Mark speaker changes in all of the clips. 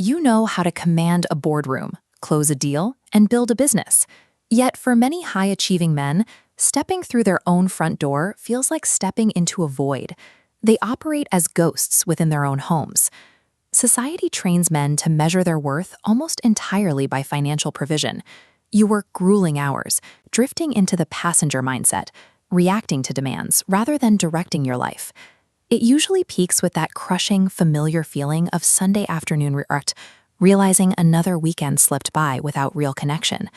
Speaker 1: You know how to command a boardroom, close a deal, and build a business. Yet for many high-achieving men, stepping through their own front door feels like stepping into a void. They operate as ghosts within their own homes. Society trains men to measure their worth almost entirely by financial provision. You work grueling hours, drifting into the passenger mindset, reacting to demands rather than directing your life. It usually peaks with that crushing, familiar feeling of Sunday afternoon regret, realizing another weekend slipped by without real connection.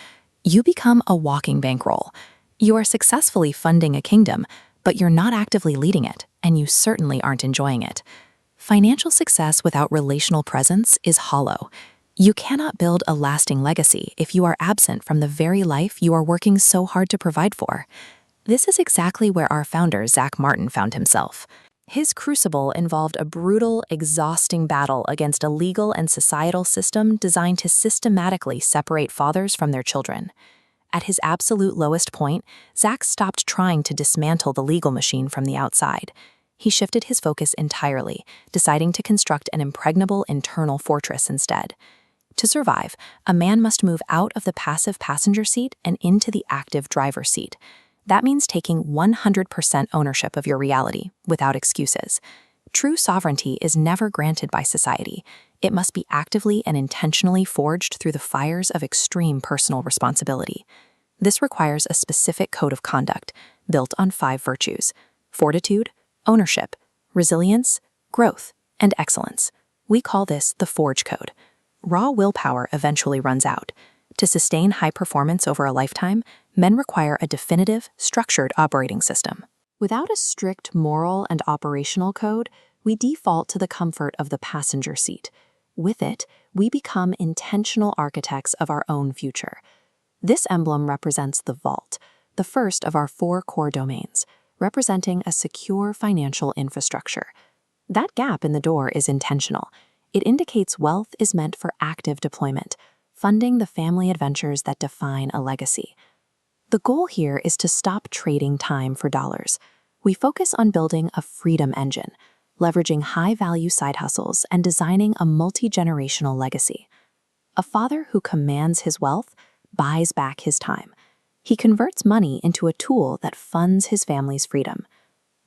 Speaker 1: You become a walking bankroll. You are successfully funding a kingdom, but you're not actively leading it, and you certainly aren't enjoying it. Financial success without relational presence is hollow. You cannot build a lasting legacy if you are absent from the very life you are working so hard to provide for. This is exactly where our founder, Zach Martin, found himself. His crucible involved a brutal, exhausting battle against a legal and societal system designed to systematically separate fathers from their children. At his absolute lowest point, Zach stopped trying to dismantle the legal machine from the outside. He shifted his focus entirely, deciding to construct an impregnable internal fortress instead. To survive, a man must move out of the passive passenger seat and into the active driver's seat. That means taking 100% ownership of your reality, without excuses. True sovereignty is never granted by society. It must be actively and intentionally forged through the fires of extreme personal responsibility. This requires a specific code of conduct, built on 5 virtues: fortitude, ownership, resilience, growth, and excellence. We call this the Forge Code. Raw willpower eventually runs out. To sustain high performance over a lifetime, men require a definitive, structured operating system. Without a strict moral and operational code, we default to the comfort of the passenger seat. With it, we become intentional architects of our own future. This emblem represents the vault, the first of our 4 core domains, representing a secure financial infrastructure. That gap in the door is intentional. It indicates wealth is meant for active deployment, funding the family adventures that define a legacy. The goal here is to stop trading time for dollars. We focus on building a freedom engine, leveraging high-value side hustles and designing a multi-generational legacy. A father who commands his wealth buys back his time. He converts money into a tool that funds his family's freedom.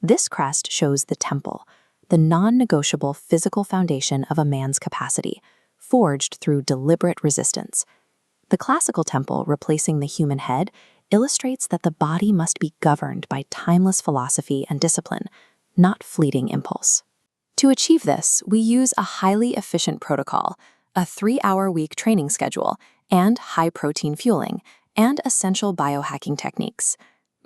Speaker 1: This crest shows the temple, the non-negotiable physical foundation of a man's capacity, forged through deliberate resistance. The classical temple replacing the human head illustrates that the body must be governed by timeless philosophy and discipline, not fleeting impulse. To achieve this, we use a highly efficient protocol, a 3-hour-week training schedule, and high-protein fueling, and essential biohacking techniques.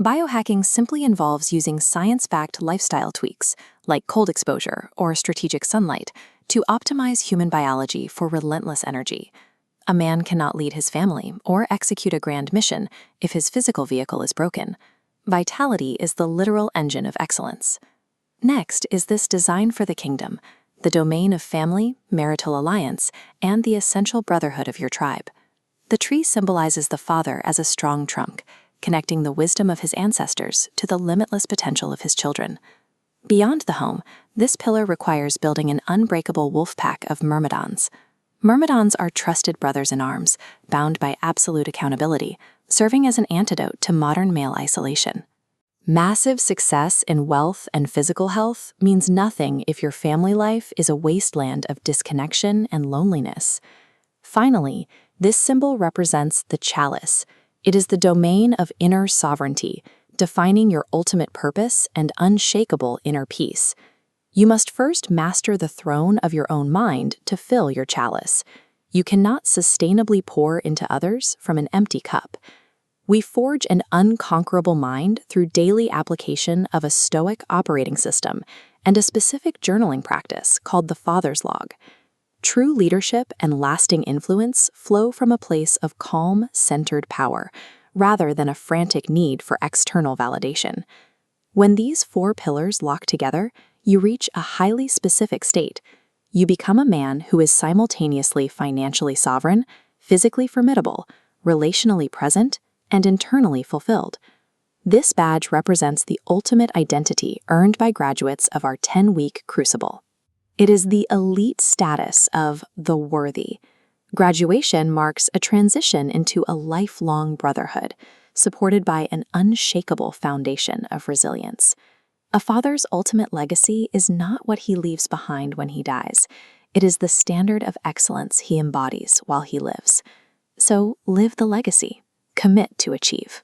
Speaker 1: Biohacking simply involves using science-backed lifestyle tweaks, like cold exposure or strategic sunlight, to optimize human biology for relentless energy. A man cannot lead his family or execute a grand mission if his physical vehicle is broken. Vitality is the literal engine of excellence. Next is this design for the kingdom, the domain of family, marital alliance, and the essential brotherhood of your tribe. The tree symbolizes the father as a strong trunk, connecting the wisdom of his ancestors to the limitless potential of his children. Beyond the home, this pillar requires building an unbreakable wolf pack of myrmidons. Myrmidons are trusted brothers in arms, bound by absolute accountability, serving as an antidote to modern male isolation. Massive success in wealth and physical health means nothing if your family life is a wasteland of disconnection and loneliness. Finally, this symbol represents the chalice. It is the domain of inner sovereignty, defining your ultimate purpose and unshakable inner peace. You must first master the throne of your own mind to fill your chalice. You cannot sustainably pour into others from an empty cup. We forge an unconquerable mind through daily application of a stoic operating system and a specific journaling practice called the Father's Log. True leadership and lasting influence flow from a place of calm, centered power, rather than a frantic need for external validation. When these 4 pillars lock together, you reach a highly specific state. You become a man who is simultaneously financially sovereign, physically formidable, relationally present, and internally fulfilled. This badge represents the ultimate identity earned by graduates of our 10-week crucible. It is the elite status of the worthy. Graduation marks a transition into a lifelong brotherhood, supported by an unshakable foundation of resilience. A father's ultimate legacy is not what he leaves behind when he dies. It is the standard of excellence he embodies while he lives. So live the legacy. Commit to achieve.